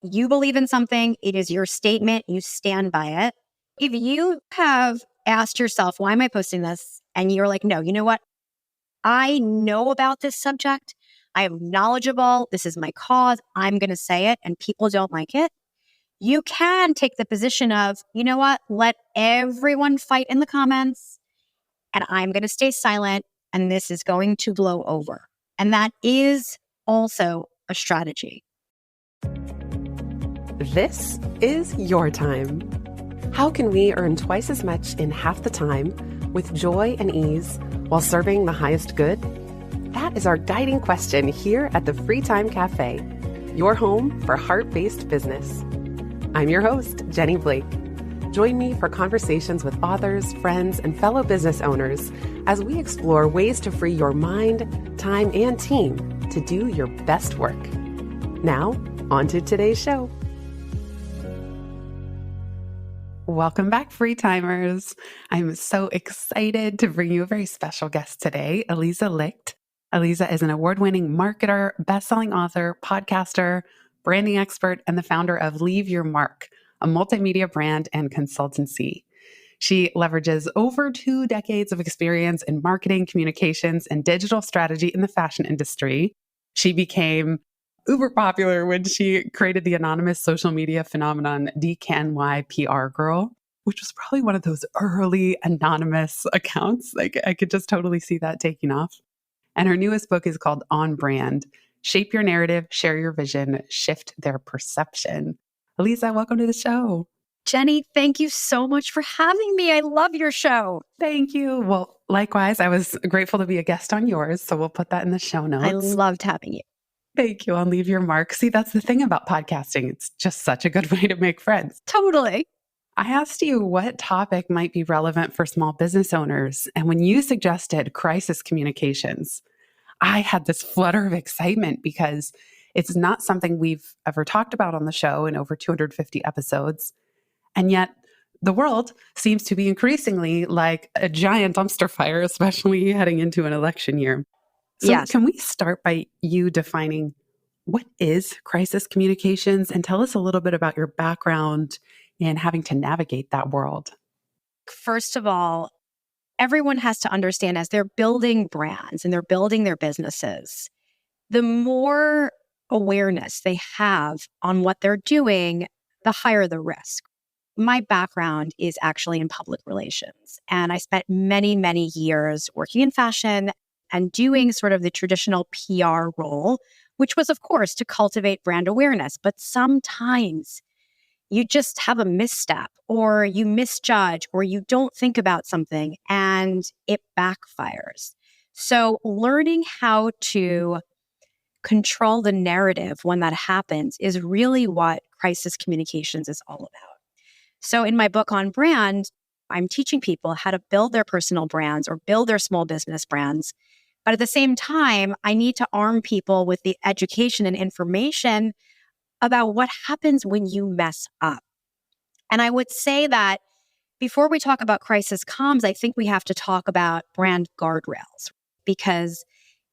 You believe in something, it is your statement, you stand by it. If you have asked yourself, why am I posting this? And you're like, no, you know what? I know about this subject. I am knowledgeable. This is my cause. I'm going to say it and people don't like it. You can take the position of, you know what? Let everyone fight in the comments and I'm going to stay silent and this is going to blow over. And that is also a strategy. This is your time. How can we earn twice as much in half the time with joy and ease while serving the highest good? That is our guiding question here at the Free Time Cafe, your home for heart-based business. I'm your host, Jenny Blake. Join me for conversations with authors, friends, and fellow business owners as we explore ways to free your mind, time, and team to do your best work. Now, on to today's show. Welcome back, Free Timers. I'm so excited to bring you a very special guest today, Aliza Licht. Aliza is an award-winning marketer, best-selling author, podcaster, branding expert, and the founder of Leave Your Mark, a multimedia brand and consultancy. She leverages over 2 decades of experience in marketing, communications, and digital strategy in the fashion industry. She became uber popular when she created the anonymous social media phenomenon DKNY PR Girl, which was probably one of those early anonymous accounts. Like I could just totally see that taking off. And her newest book is called On Brand: Shape Your Narrative, Share Your Vision, Shift Their Perception. Aliza, welcome to the show. Jenny, thank you so much for having me. I love your show. Thank you. Well, likewise, I was grateful to be a guest on yours, so we'll put that in the show notes. I loved having you. Thank you. I'll leave your mark. See, that's the thing about podcasting. It's just such a good way to make friends. Totally. I asked you what topic might be relevant for small business owners. And when you suggested crisis communications, I had this flutter of excitement because it's not something we've ever talked about on the show in over 250 episodes. And yet the world seems to be like a giant dumpster fire, especially heading into an election year. So Yes. Can we start by you defining what is crisis communications and tell us a little bit about your background in having to navigate that world? First of all, everyone has to understand as they're building brands and they're building their businesses, the more awareness they have on what they're doing, the higher the risk. My background is actually in public relations, and I spent many, many years working in fashion and doing sort of the traditional PR role, which was, of course, to cultivate brand awareness. But sometimes you just have a misstep or you misjudge or you don't think about something and it backfires. So learning how to control the narrative when that happens is really what crisis communications is all about. So in my book On Brand, I'm teaching people how to build their personal brands or build their small business brands. But at the same time, I need to arm people with the education and information about what happens when you mess up. And I would say that before we talk about crisis comms, I think we have to talk about brand guardrails, because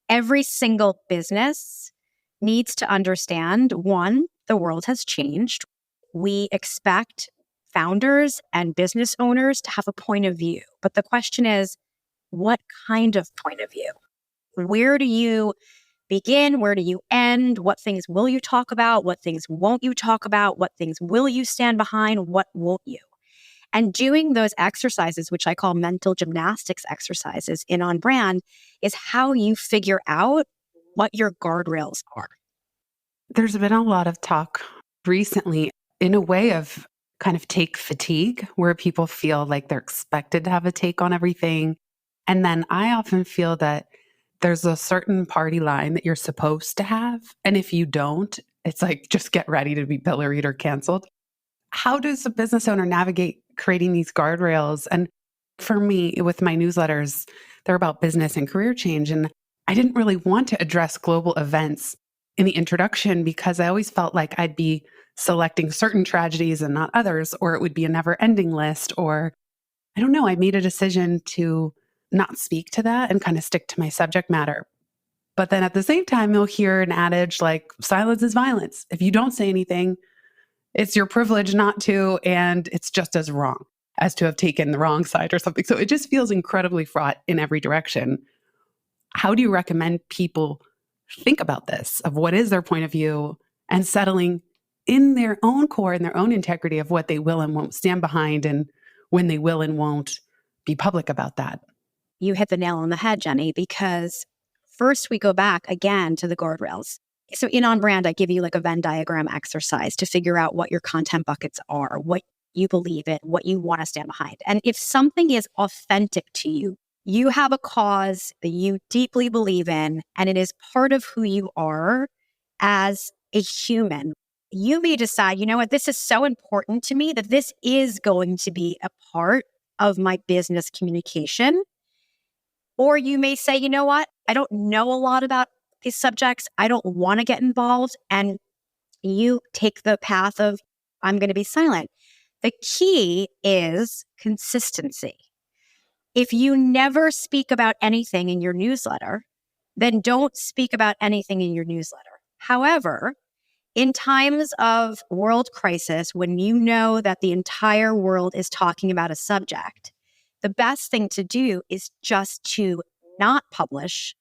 every single business needs to understand, one, the world has changed. We expect founders and business owners to have a point of view. But the question is, what kind of point of view? Where do you begin? Where do you end? What things will you talk about? What things won't you talk about? What things will you stand behind? What won't you? And doing those exercises, which I call mental gymnastics exercises in On Brand, is how you figure out what your guardrails are. There's been a lot of talk recently in a way of kind of take fatigue, where people feel like they're expected to have a take on everything. And then I often feel that there's a certain party line that you're supposed to have. And if you don't, it's like, just get ready to be pilloried or canceled. How does a business owner navigate creating these guardrails? And for me, with my newsletters, they're about business and career change. And I didn't really want to address global events in the introduction because I always felt like I'd be selecting certain tragedies and not others, or it would be a never-ending list, or I don't know, I made a decision to not speak to that and kind of stick to my subject matter. But then at the same time, you'll hear an adage like, silence is violence. If you don't say anything, It's your privilege not to, and it's just as wrong as to have taken the wrong side or something. So it just feels incredibly fraught in every direction. How do you recommend people think about this, of what is their point of view, and settling in their own core and their own integrity of what they will and won't stand behind, and when they will and won't be public about that? You hit the nail on the head, Jenny, because first we go back again to the guardrails. So in On Brand, I give you like a Venn diagram exercise to figure out what your content buckets are, what you believe in, what you want to stand behind. And if something is authentic to you, you have a cause that you deeply believe in, and it is part of who you are as a human. You may decide, you know what, this is so important to me that this is going to be a part of my business communication. Or you may say, you know what, I don't know a lot about these subjects. I don't want to get involved. And you take the path of, I'm going to be silent. The key is consistency. If you never speak about anything in your newsletter, then don't speak about anything in your newsletter. However, in times of world crisis, when you know that the entire world is talking about a subject, the best thing to do is just to not publish,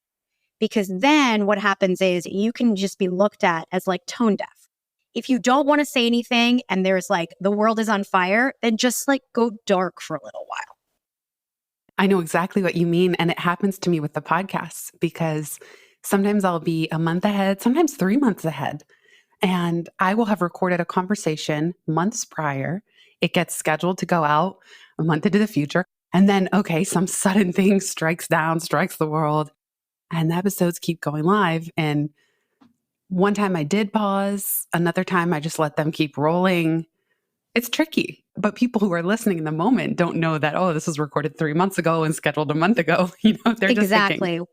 because then what happens is you can just be looked at as like tone deaf. If you don't want to say anything and there's like the world is on fire, then just like go dark for a little while. I know exactly what you mean. And it happens to me with the podcasts, because sometimes I'll be a month ahead, sometimes 3 months ahead. And I will have recorded a conversation months prior. It gets scheduled to go out a month into the future. And then, okay, some sudden thing strikes the world, and the episodes keep going live. And one time I did pause, another time I just let them keep rolling. It's tricky, but people who are listening in the moment don't know that, oh, this was recorded 3 months ago and scheduled a month ago. They're just Exactly. thinking.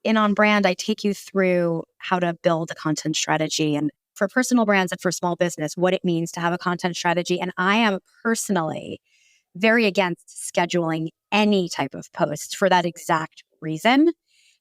In On Brand, I take you through how to build a content strategy, and for personal brands and for small business, what it means to have a content strategy. And I am personally very against scheduling any type of post for that exact reason,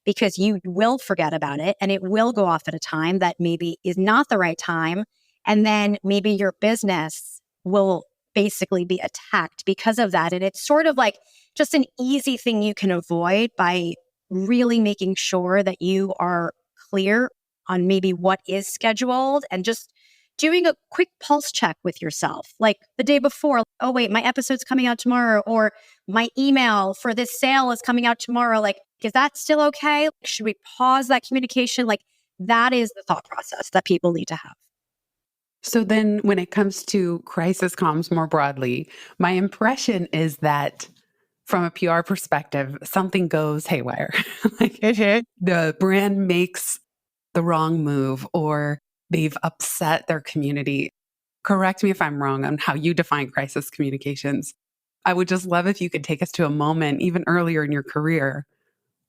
because you will forget about it and it will go off at a time that maybe is not the right time. And then maybe your business will basically be attacked because of that. And it's sort of like just an easy thing you can avoid by really making sure that you are clear on maybe what is scheduled, and just doing a quick pulse check with yourself, like the day before. Oh, wait, my episode's coming out tomorrow, or my email for this sale is coming out tomorrow. Like, is that still okay? Should we pause that communication? Like, that is the thought process that people need to have. So then when it comes to crisis comms more broadly, my impression is that from a PR perspective, something goes haywire. Like the brand makes the wrong move, or they've upset their community. Correct me if I'm wrong on how you define crisis communications. I would just love if you could take us to a moment, even earlier in your career,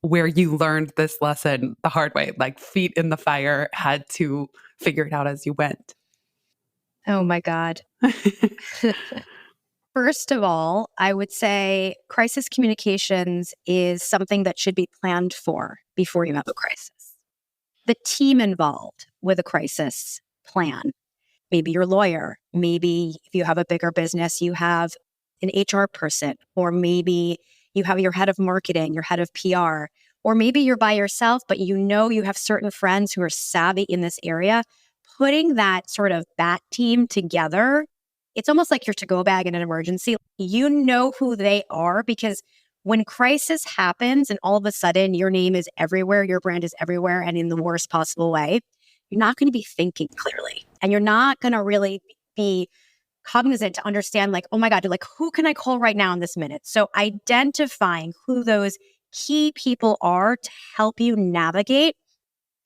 where you learned this lesson the hard way, like feet in the fire, had to figure it out as you went. Oh my God. First of all, I would say crisis communications is something that should be planned for before you have a crisis. The team involved with a crisis plan, maybe your lawyer, maybe if you have a bigger business, you have an HR person, or maybe you have your head of marketing, your head of PR, or maybe you're by yourself, but you know you have certain friends who are savvy in this area. Putting that sort of bat team together, it's almost like your to-go bag in an emergency. You know who they are, because when crisis happens and all of a sudden your name is everywhere, your brand is everywhere, and in the worst possible way, you're not going to be thinking clearly, and you're not going to really be cognizant to understand, like, oh my God, like, who can I call right now in this minute? So identifying who those key people are to help you navigate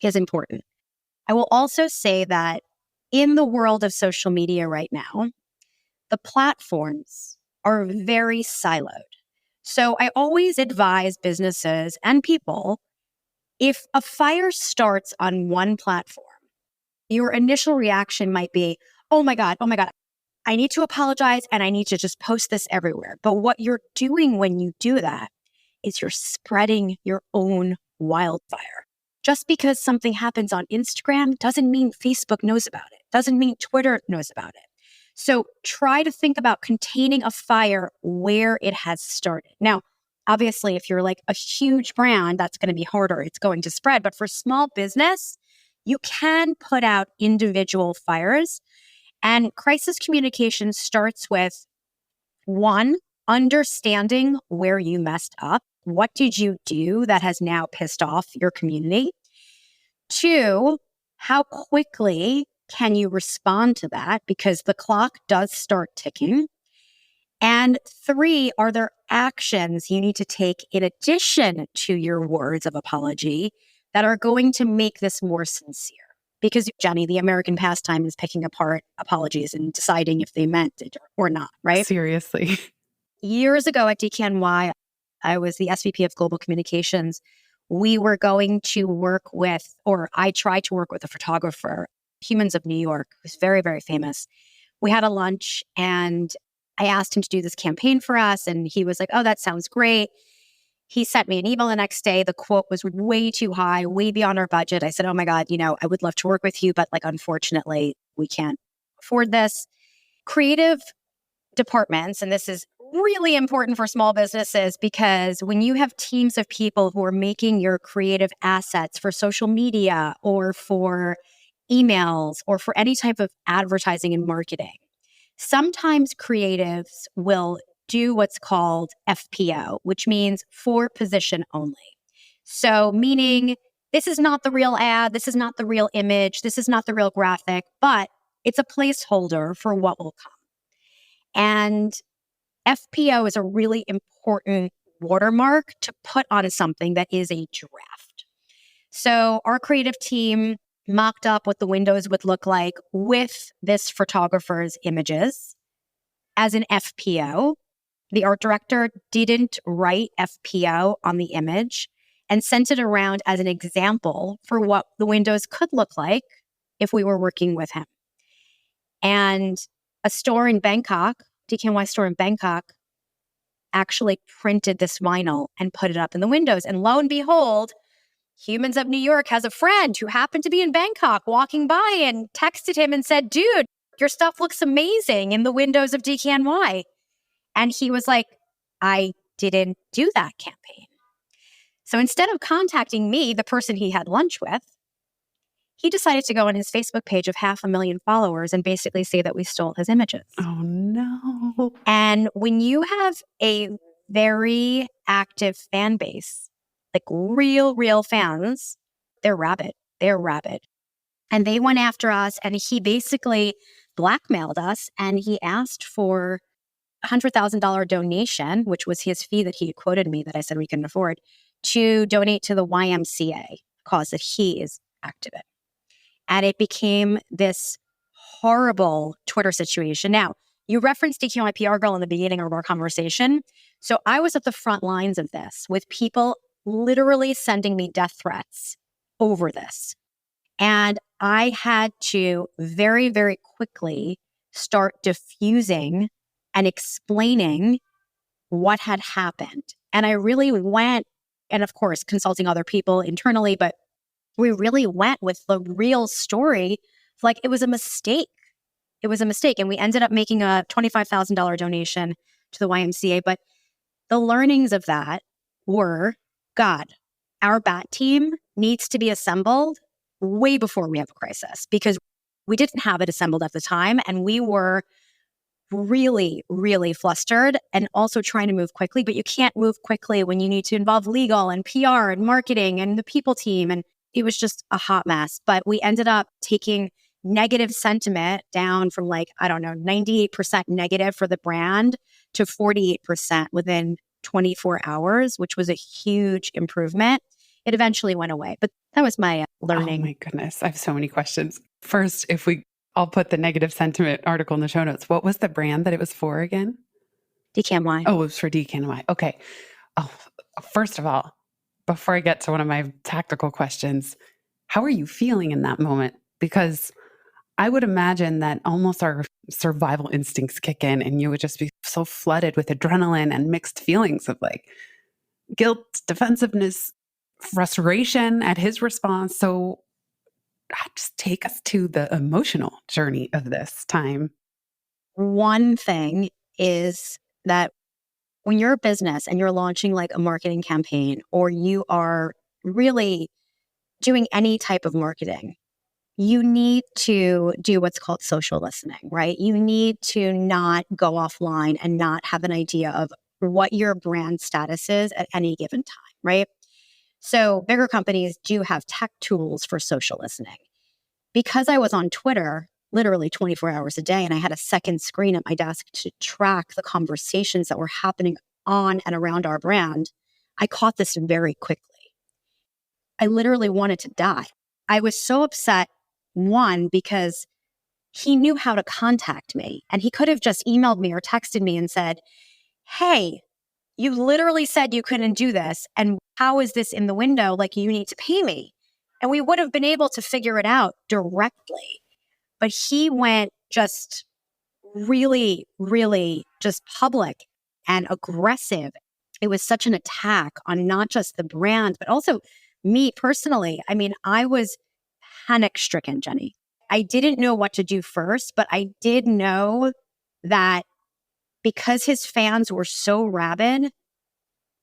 is important. I will also say that in the world of social media right now, the platforms are very siloed. So I always advise businesses and people, if a fire starts on one platform, your initial reaction might be, oh my God, I need to apologize and I need to just post this everywhere. But what you're doing when you do that is you're spreading your own wildfire. Just because something happens on Instagram doesn't mean Facebook knows about it, doesn't mean Twitter knows about it. So try to think about containing a fire where it has started. Now, obviously, if you're like a huge brand, that's going to be harder. It's going to spread. But for small business, you can put out individual fires. And crisis communication starts with one, understanding where you messed up. What did you do that has now pissed off your community? Two, how quickly can you respond to that? Because the clock does start ticking. And three, are there actions you need to take in addition to your words of apology that are going to make this more sincere? Because, Jenny, the American pastime is picking apart apologies and deciding if they meant it or not, right? Seriously. Years ago at DKNY, I was the SVP of Global Communications. We were going to work with, or I tried to work with a photographer, Humans of New York, who's very, very famous. We had a lunch and I asked him to do this campaign for us. And he was like, oh, that sounds great. He sent me an email the next day. The quote was way too high, way beyond our budget. I said, oh my God, I would love to work with you, but like, unfortunately, we can't afford this. Creative departments, and this is really important for small businesses because when you have teams of people who are making your creative assets for social media or for emails or for any type of advertising and marketing, sometimes creatives will do what's called FPO, which means for position only. So, meaning this is not the real ad, this is not the real image, this is not the real graphic, but it's a placeholder for what will come. And FPO is a really important watermark to put on something that is a draft. So our creative team mocked up what the windows would look like with this photographer's images as an FPO. The art director didn't write FPO on the image and sent it around as an example for what the windows could look like if we were working with him. And a store in Bangkok, DKNY store in Bangkok, actually printed this vinyl and put it up in the windows. And lo and behold, Humans of New York has a friend who happened to be in Bangkok walking by and texted him and said, dude, your stuff looks amazing in the windows of DKNY. And he was like, I didn't do that campaign. So instead of contacting me, the person he had lunch with, he decided to go on his Facebook page of 500,000 followers and basically say that we stole his images. Oh, no. And when you have a very active fan base, like real fans, they're rabid. They're rabid. And they went after us and he basically blackmailed us and he asked for a $100,000 donation, which was his fee that he had quoted me that I said we couldn't afford, to donate to the YMCA cause that he is active in. And it became this horrible Twitter situation. Now, you referenced DQI PR Girl in the beginning of our conversation. So I was at the front lines of this with people literally sending me death threats over this. And I had to very, very quickly start diffusing and explaining what had happened. And I really went, and of course, consulting other people internally, but we really went with the real story. Like it was a mistake. It was a mistake. And we ended up making a $25,000 donation to the YMCA. But the learnings of that were, God, our BAT team needs to be assembled way before we have a crisis because we didn't have it assembled at the time. And we were really flustered and also trying to move quickly. But you can't move quickly when you need to involve legal and PR and marketing and the people team. And it was just a hot mess. But we ended up taking negative sentiment down from 98% negative for the brand to 48% within 24 hours, which was a huge improvement. It eventually went away, but that was my learning. Oh my goodness. I have so many questions. First, I'll put the negative sentiment article in the show notes. What was the brand that it was for again? DKNY. Oh, it was for DKNY. Okay. Oh, first of all, before I get to one of my tactical questions, how are you feeling in that moment? Because I would imagine that almost our survival instincts kick in and you would just be so flooded with adrenaline and mixed feelings of guilt, defensiveness, frustration at his response. So just take us to the emotional journey of this time. One thing is that when you're a business and you're launching like a marketing campaign, or you are really doing any type of marketing, you need to do what's called social listening, right? You need to not go offline and not have an idea of what your brand status is at any given time, right? So bigger companies do have tech tools for social listening. Because I was on Twitter literally 24 hours a day and I had a second screen at my desk to track the conversations that were happening on and around our brand, I caught this very quickly. I literally wanted to die. I was so upset, one, because he knew how to contact me and he could have just emailed me or texted me and said, hey, you literally said you couldn't do this. And how is this in the window? Like, you need to pay me. And we would have been able to figure it out directly. But he went just really, really just public and aggressive. It was such an attack on not just the brand, but also me personally. I mean, I was panic stricken, Jenny. I didn't know what to do first, but I did know that because his fans were so rabid,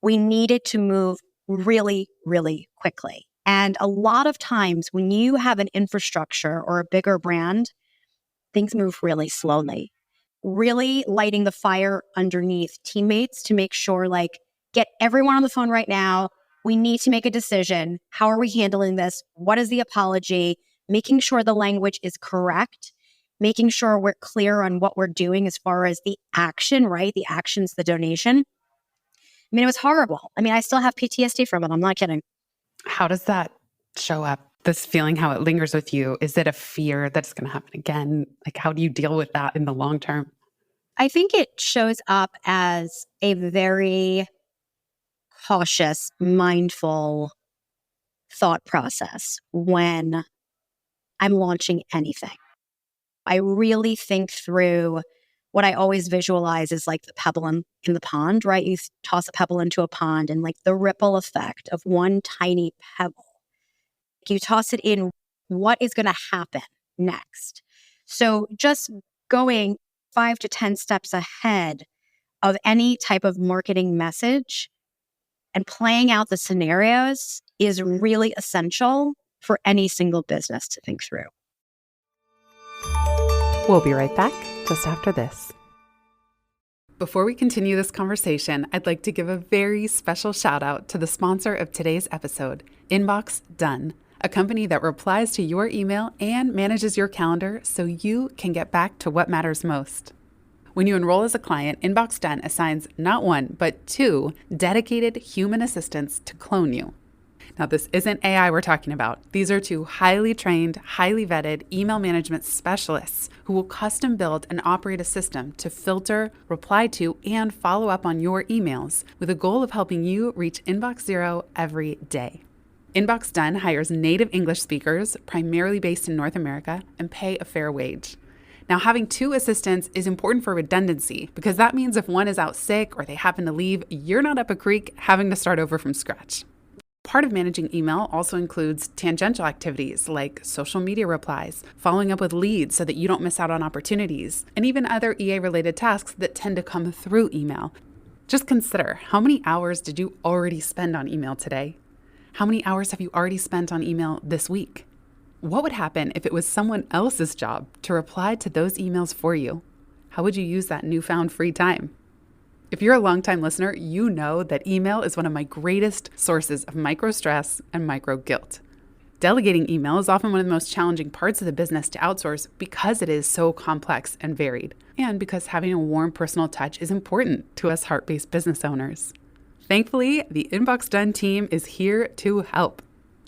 we needed to move really, really quickly. And a lot of times when you have an infrastructure or a bigger brand, things move really slowly. Really lighting the fire underneath teammates to make sure, like, get everyone on the phone right now. We need to make a decision. How are we handling this? What is the apology? Making sure the language is correct, making sure we're clear on what we're doing as far as the action, right? The action's the donation. I mean, it was horrible. I mean, I still have PTSD from it. I'm not kidding. How does that show up? This feeling, how it lingers with you? Is it a fear that's going to happen again? Like, how do you deal with that in the long term? I think it shows up as a very cautious, mindful thought process when I'm launching anything. I really think through what I always visualize is like the pebble in the pond, right? You toss a pebble into a pond and like the ripple effect of one tiny pebble. You toss it in, what is going to happen next? So just going 5 to 10 steps ahead of any type of marketing message and playing out the scenarios is really essential for any single business to think through. We'll be right back just after this. Before we continue this conversation, I'd like to give a very special shout out to the sponsor of today's episode, Inbox Done, a company that replies to your email and manages your calendar so you can get back to what matters most. When you enroll as a client, Inbox Done assigns not one, but 2 dedicated human assistants to clone you. Now, this isn't AI we're talking about. These are 2 highly trained, highly vetted email management specialists who will custom build and operate a system to filter, reply to, and follow up on your emails with a goal of helping you reach Inbox Zero every day. Inbox Done hires native English speakers, primarily based in North America, and pay a fair wage. Now, having 2 assistants is important for redundancy because that means if one is out sick or they happen to leave, you're not up a creek having to start over from scratch. Part of managing email also includes tangential activities like social media replies, following up with leads so that you don't miss out on opportunities, and even other EA-related tasks that tend to come through email. Just consider, how many hours did you already spend on email today? How many hours have you already spent on email this week? What would happen if it was someone else's job to reply to those emails for you? How would you use that newfound free time? If you're a longtime listener, you know that email is one of my greatest sources of micro stress and micro guilt. Delegating email is often one of the most challenging parts of the business to outsource because it is so complex and varied, and because having a warm personal touch is important to us heart-based business owners. Thankfully, the Inbox Done team is here to help.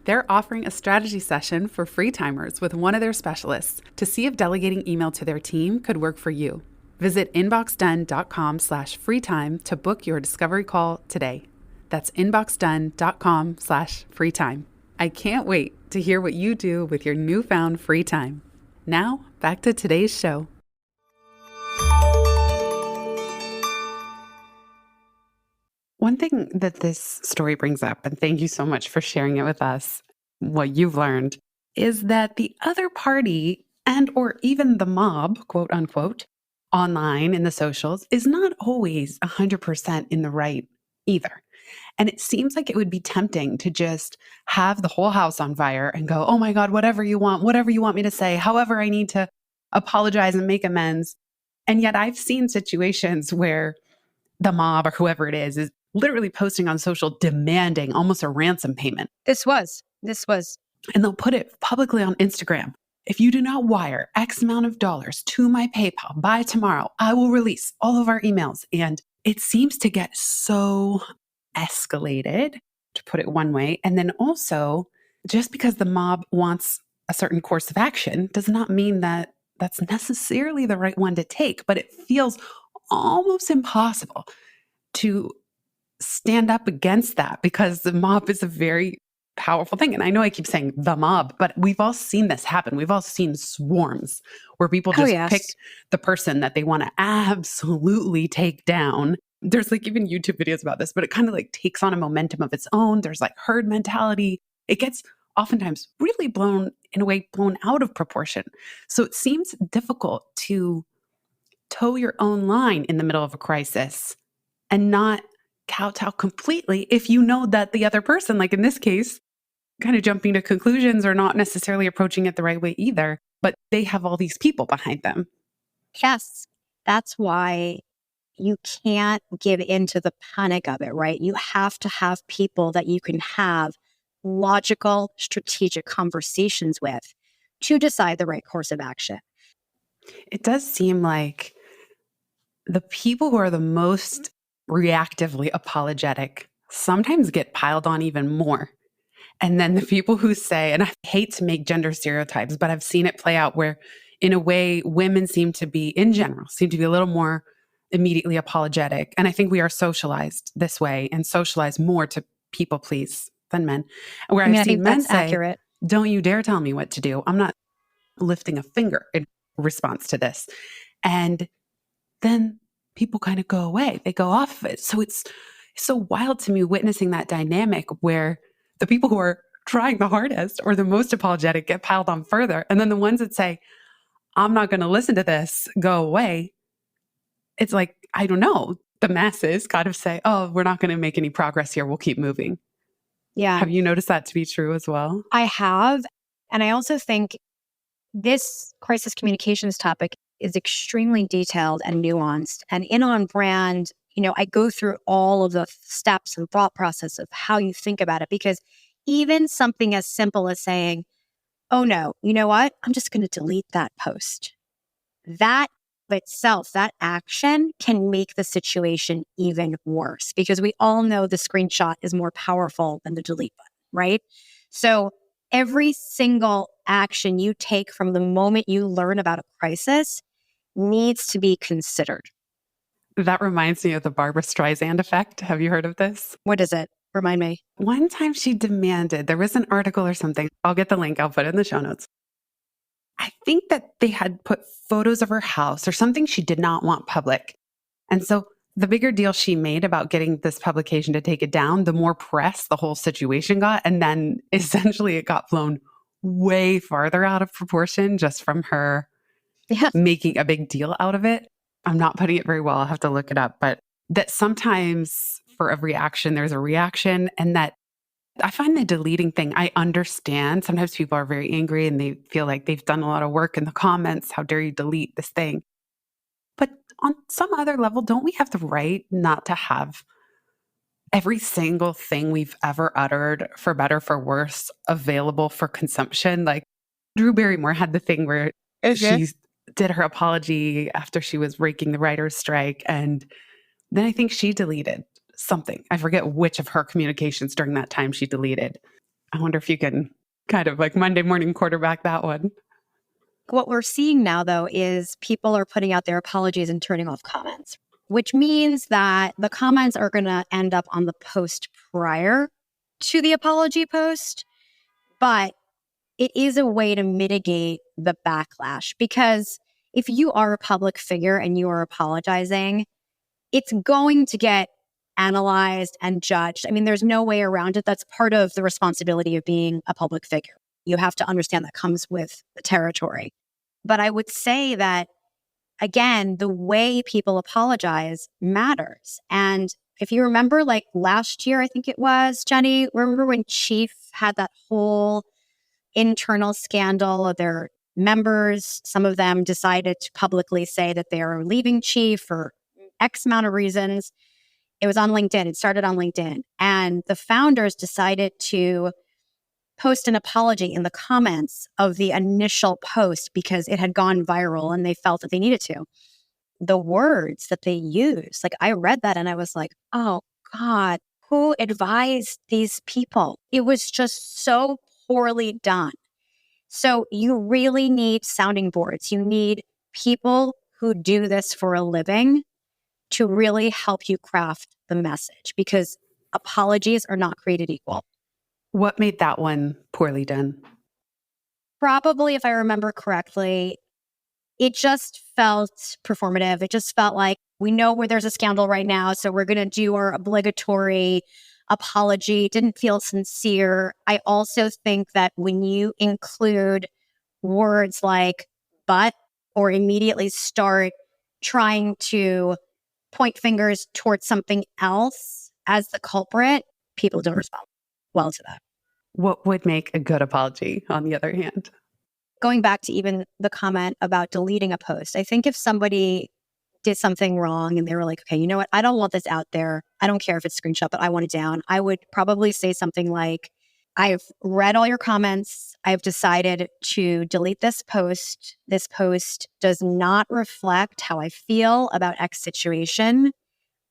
They're offering a strategy session for free timers with one of their specialists to see if delegating email to their team could work for you. Visit inboxdone.com/freetime to book your discovery call today. That's inboxdone.com/freetime. I can't wait to hear what you do with your newfound free time. Now, back to today's show. One thing that this story brings up, and thank you so much for sharing it with us, what you've learned, is that the other party and or even the mob, quote unquote, online in the socials is not always 100% in the right either. And it seems like it would be tempting to just have the whole house on fire and go, oh my God, whatever you want me to say, however I need to apologize and make amends. And yet I've seen situations where the mob or whoever it is literally posting on social demanding almost a ransom payment. This was. And they'll put it publicly on Instagram. If you do not wire X amount of dollars to my PayPal by tomorrow, I will release all of our emails. And it seems to get so escalated, to put it one way. And then also, just because the mob wants a certain course of action does not mean that that's necessarily the right one to take. But it feels almost impossible to stand up against that because the mob is a very powerful thing. And I know I keep saying the mob, but we've all seen this happen. We've all seen swarms where people just pick the person that they want to absolutely take down. There's like even YouTube videos about this, but it kind of like takes on a momentum of its own. There's like herd mentality. It gets oftentimes really blown out of proportion. So it seems difficult to toe your own line in the middle of a crisis and not kowtow completely if you know that the other person, like in this case, kind of jumping to conclusions or not necessarily approaching it the right way either, but they have all these people behind them. Yes, that's why you can't give into the panic of it, right? You have to have people that you can have logical, strategic conversations with to decide the right course of action. It does seem like the people who are the most reactively apologetic sometimes get piled on even more. And then the people who say, and I hate to make gender stereotypes, but I've seen it play out where, in a way, women seem to be a little more immediately apologetic. And I think we are socialized this way and socialized more to people please than men. Where I've seen men say, accurate. Don't you dare tell me what to do. I'm not lifting a finger in response to this. And then people kind of go away. They go off of it. So it's so wild to me witnessing that dynamic where the people who are trying the hardest or the most apologetic get piled on further. And then the ones that say, I'm not going to listen to this, go away. It's like, I don't know, the masses kind of say, oh, we're not going to make any progress here. We'll keep moving. Yeah. Have you noticed that to be true as well? I have. And I also think this crisis communications topic is extremely detailed and nuanced. And in On Brand, I go through all of the steps and thought process of how you think about it, because even something as simple as saying, oh no, you know what? I'm just going to delete that post. That itself, that action can make the situation even worse, because we all know the screenshot is more powerful than the delete button, right? So every single action you take from the moment you learn about a crisis needs to be considered. That reminds me of the Barbra Streisand effect. Have you heard of this? What is it? Remind me. One time she demanded, there was an article or something. I'll get the link. I'll put it in the show notes. I think that they had put photos of her house or something she did not want public. And so the bigger deal she made about getting this publication to take it down, the more press the whole situation got. And then essentially it got blown way farther out of proportion just from her making a big deal out of it. I'm not putting it very well. I'll have to look it up. But that sometimes for every action, there's a reaction. And that I find the deleting thing, I understand. Sometimes people are very angry and they feel like they've done a lot of work in the comments. How dare you delete this thing? But on some other level, don't we have the right not to have every single thing we've ever uttered, for better, for worse, available for consumption? Like Drew Barrymore had the thing where she did her apology after she was raking the writer's strike. And then I think she deleted something. I forget which of her communications during that time she deleted. I wonder if you can kind of like Monday morning quarterback that one. What we're seeing now, though, is people are putting out their apologies and turning off comments, which means that the comments are going to end up on the post prior to the apology post. But it is a way to mitigate the backlash, because if you are a public figure and you are apologizing, it's going to get analyzed and judged. I mean, there's no way around it. That's part of the responsibility of being a public figure. You have to understand that comes with the territory. But I would say that again, the way people apologize matters. And if you remember, like last year, I think it was, Jenny, remember when Chief had that whole internal scandal of their members? Some of them decided to publicly say that they are leaving Chief for X amount of reasons. It was on LinkedIn. It started on LinkedIn. And the founders decided to post an apology in the comments of the initial post because it had gone viral and they felt that they needed to. The words that they used, like I read that and I was like, oh God, who advised these people? It was just so poorly done. So you really need sounding boards. You need people who do this for a living to really help you craft the message, because apologies are not created equal. What made that one poorly done? Probably, if I remember correctly, it just felt performative. It just felt like, we know where there's a scandal right now, so we're going to do our obligatory apology. It didn't feel sincere. I also think that when you include words like but, or immediately start trying to point fingers towards something else as the culprit, people don't respond well to that. What would make a good apology, on the other hand? Going back to even the comment about deleting a post, I think if somebody did something wrong and they were like, okay, you know what? I don't want this out there. I don't care if it's screenshot, but I want it down. I would probably say something like, I've read all your comments. I've decided to delete this post. This post does not reflect how I feel about X situation.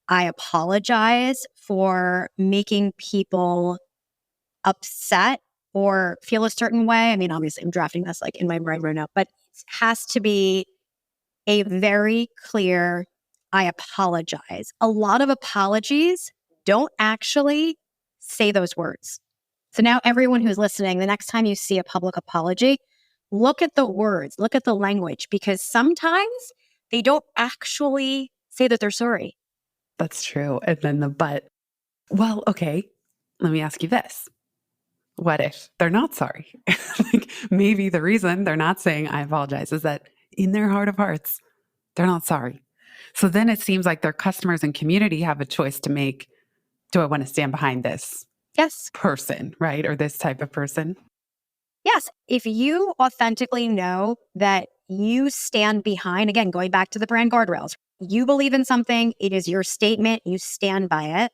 I apologize for making people upset or feel a certain way. I mean, obviously, I'm drafting this like in my brain right now, but it has to be a very clear, I apologize. A lot of apologies don't actually say those words. So now everyone who's listening, the next time you see a public apology, look at the words, look at the language, because sometimes they don't actually say that they're sorry. That's true. And then the but. Well, okay, let me ask you this. What if they're not sorry? Like maybe the reason they're not saying I apologize is that in their heart of hearts, they're not sorry. So then it seems like their customers and community have a choice to make. Do I want to stand behind this Yes. person, right? Or this type of person? Yes. If you authentically know that you stand behind, again, going back to the brand guardrails, you believe in something, it is your statement, you stand by it.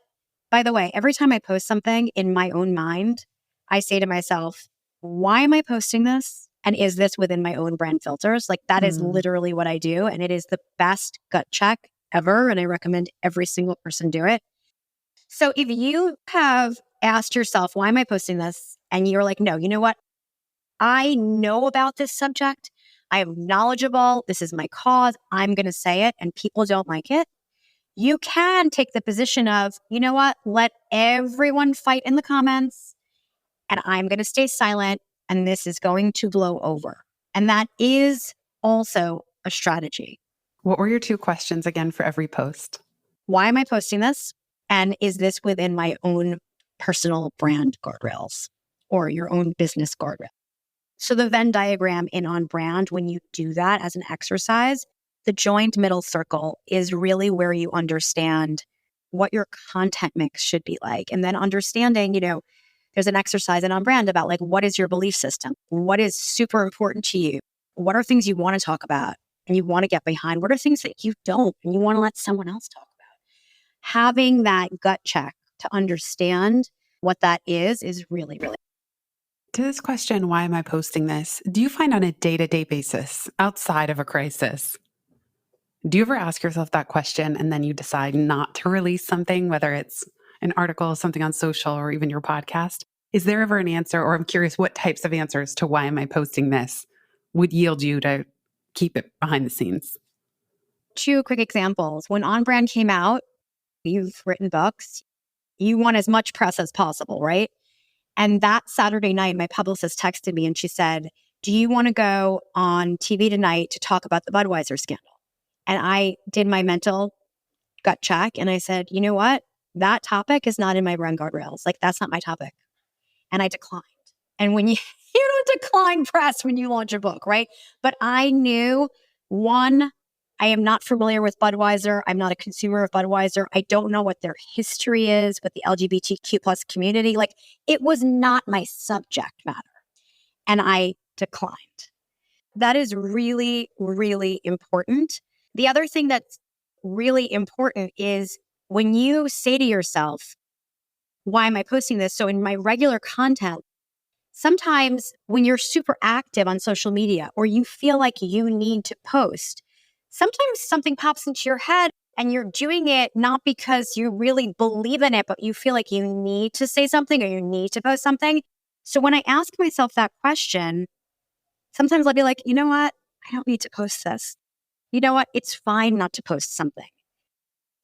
By the way, every time I post something in my own mind, I say to myself, why am I posting this? And is this within my own brand filters? Like that is literally what I do. And it is the best gut check ever. And I recommend every single person do it. So if you have asked yourself, why am I posting this? And you're like, no, you know what? I know about this subject. I am knowledgeable. This is my cause. I'm going to say it, and people don't like it. You can take the position of, you know what? Let everyone fight in the comments, and I'm going to stay silent, and this is going to blow over. And that is also a strategy. What were your two questions again for every post? Why am I posting this? And is this within my own personal brand guardrails or your own business guardrail? So the Venn diagram in On Brand, when you do that as an exercise, the joined middle circle is really where you understand what your content mix should be like. And then understanding, there's an exercise in On Brand about like, what is your belief system? What is super important to you? What are things you want to talk about and you want to get behind? What are things that you don't and you want to let someone else talk about? Having that gut check to understand what that is really, really. To this question, why am I posting this? Do you find on a day-to-day basis, outside of a crisis, do you ever ask yourself that question and then you decide not to release something, whether it's an article, something on social, or even your podcast? Is there ever an answer, or I'm curious what types of answers to why am I posting this would yield you to keep it behind the scenes? Two quick examples. When On Brand came out, you've written books, you want as much press as possible, right? And that Saturday night, my publicist texted me and she said, do you want to go on TV tonight to talk about the Budweiser scandal? And I did my mental gut check and I said, you know what? That topic is not in my brand guardrails. Like, that's not my topic. And I declined. And when you don't decline press when you launch a book, right? But I knew, one, I am not familiar with Budweiser. I'm not a consumer of Budweiser. I don't know what their history is with the LGBTQ plus community. Like, it was not my subject matter. And I declined. That is really, really important. The other thing that's really important is when you say to yourself, why am I posting this? So in my regular content, sometimes when you're super active on social media or you feel like you need to post, sometimes something pops into your head and you're doing it not because you really believe in it, but you feel like you need to say something or you need to post something. So when I ask myself that question, sometimes I'll be like, you know what? I don't need to post this. You know what? It's fine not to post something.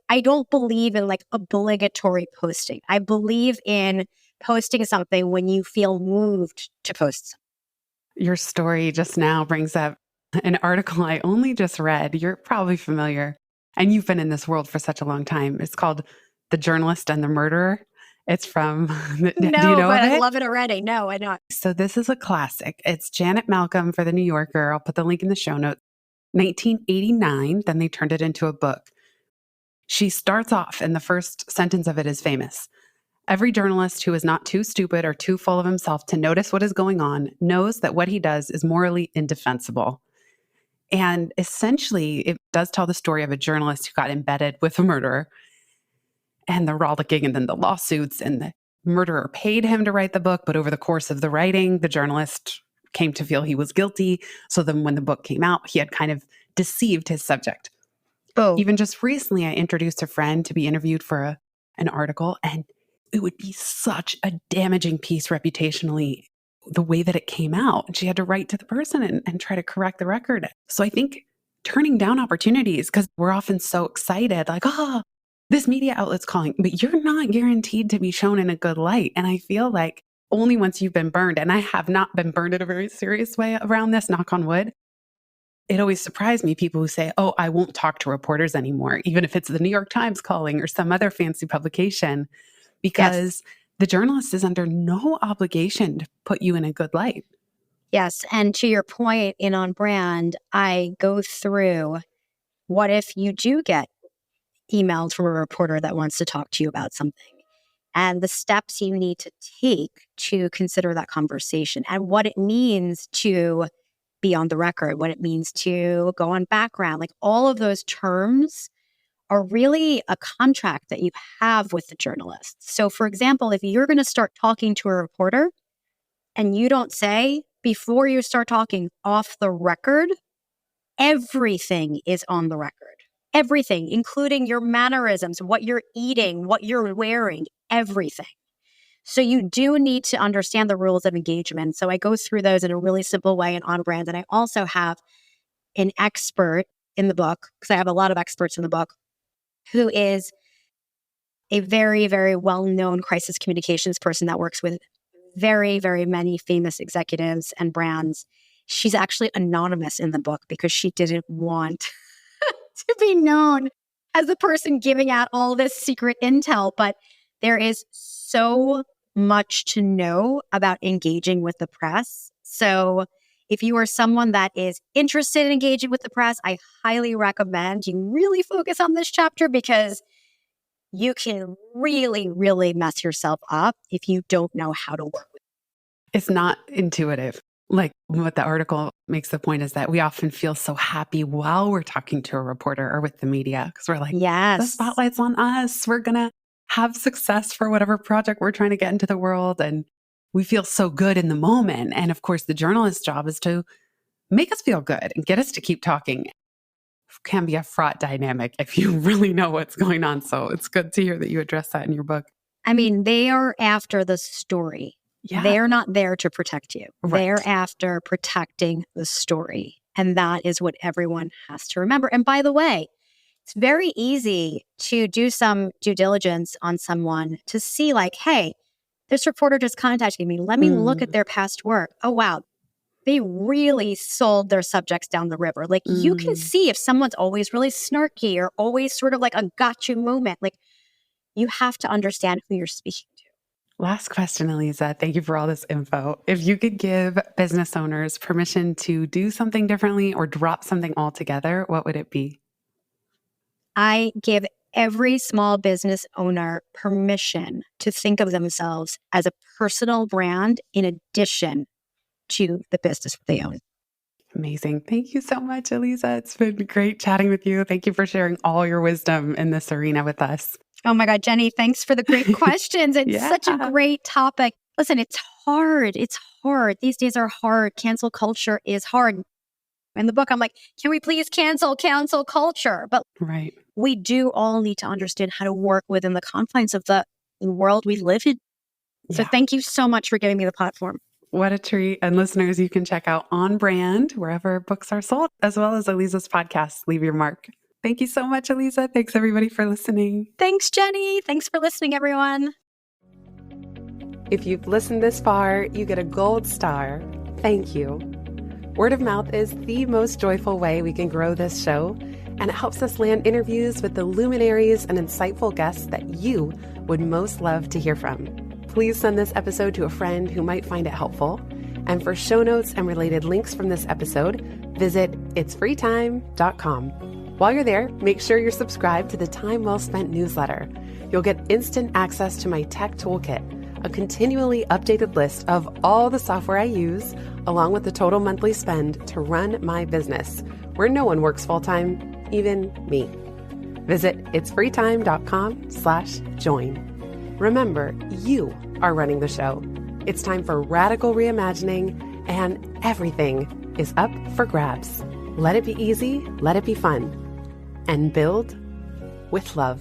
I don't believe in like obligatory posting. I believe in posting something when you feel moved to post something. Your story just now brings up an article I only just read. You're probably familiar, and you've been in this world for such a long time. It's called The Journalist and the Murderer. It's from, do you No, know but of I it? love it already. No, I don't. So this is a classic. It's Janet Malcolm for The New Yorker. I'll put the link in the show notes. 1989, then they turned it into a book. She starts off, and the first sentence of it is famous. Every journalist who is not too stupid or too full of himself to notice what is going on knows that what he does is morally indefensible. And essentially, it does tell the story of a journalist who got embedded with a murderer and the rollicking and then the lawsuits. And the murderer paid him to write the book. But over the course of the writing, the journalist came to feel he was guilty. So then when the book came out, he had kind of deceived his subject. Oh, Even just recently, I introduced a friend to be interviewed for an article, and it would be such a damaging piece reputationally, the way that it came out. And she had to write to the person and try to correct the record. So I think turning down opportunities, because we're often so excited, like, oh, this media outlet's calling, but you're not guaranteed to be shown in a good light. And I feel like only once you've been burned, and I have not been burned in a very serious way around this, knock on wood. It always surprised me, people who say, oh, I won't talk to reporters anymore, even if it's the New York Times calling or some other fancy publication, because yes. the journalist is under no obligation to put you in a good light. Yes. And to your point in On Brand, I go through what if you do get emailed from a reporter that wants to talk to you about something and the steps you need to take to consider that conversation and what it means to be on the record, what it means to go on background. Like all of those terms are really a contract that you have with the journalist. So, for example, if you're going to start talking to a reporter and you don't say before you start talking off the record, everything is on the record. Everything, including your mannerisms, what you're eating, what you're wearing, everything. So you do need to understand the rules of engagement. So I go through those in a really simple way and On Brand. And I also have an expert in the book, because I have a lot of experts in the book, who is a very, very well-known crisis communications person that works with very, very many famous executives and brands. She's actually anonymous in the book because she didn't want to be known as the person giving out all this secret intel. But there is so much to know about engaging with the press. So if you are someone that is interested in engaging with the press, I highly recommend you really focus on this chapter because you can really, really mess yourself up if you don't know how to work with it. It's not intuitive. Like what the article makes the point is that we often feel so happy while we're talking to a reporter or with the media because we're like, the Yes. spotlight's on us. We're going to have success for whatever project we're trying to get into the world. And we feel so good in the moment. And of course, the journalist's job is to make us feel good and get us to keep talking. It can be a fraught dynamic if you really know what's going on. So it's good to hear that you address that in your book. I mean, they are after the story. Yeah. They're not there to protect you. Right. They're after protecting the story. And that is what everyone has to remember. And by the way, it's very easy to do some due diligence on someone to see like, hey, this reporter just contacted me. Let me look at their past work. Oh, wow. They really sold their subjects down the river. Like you can see if someone's always really snarky or always sort of like a gotcha moment. Like you have to understand who you're speaking to. Last question, Aliza. Thank you for all this info. If you could give business owners permission to do something differently or drop something altogether, what would it be? I give every small business owner permission to think of themselves as a personal brand in addition to the business they own. Amazing. Thank you so much, Aliza. It's been great chatting with you. Thank you for sharing all your wisdom in this arena with us. Oh my God, Jenny, thanks for the great questions. It's Yeah. such a great topic. Listen, it's hard. It's hard. These days are hard. Cancel culture is hard. In the book, I'm like, can we please cancel culture? But Right. we do all need to understand how to work within the confines of the world we live in. So Yeah. thank you so much for giving me the platform. What a treat. And listeners, you can check out On Brand wherever books are sold, as well as Aliza's podcast, Leave Your Mark. Thank you so much, Aliza. Thanks everybody for listening. Thanks, Jenny. Thanks for listening, everyone. If you've listened this far, you get a gold star. Thank you. Word of mouth is the most joyful way we can grow this show, and it helps us land interviews with the luminaries and insightful guests that you would most love to hear from. Please send this episode to a friend who might find it helpful. And for show notes and related links from this episode, visit itsfreetime.com. While you're there, make sure you're subscribed to the Time Well Spent newsletter. You'll get instant access to my tech toolkit, a continually updated list of all the software I use, along with the total monthly spend to run my business, where no one works full-time, even me. Visit itsfreetime.com/join. Remember, you are running the show. It's time for radical reimagining, and everything is up for grabs. Let it be easy, let it be fun, and build with love.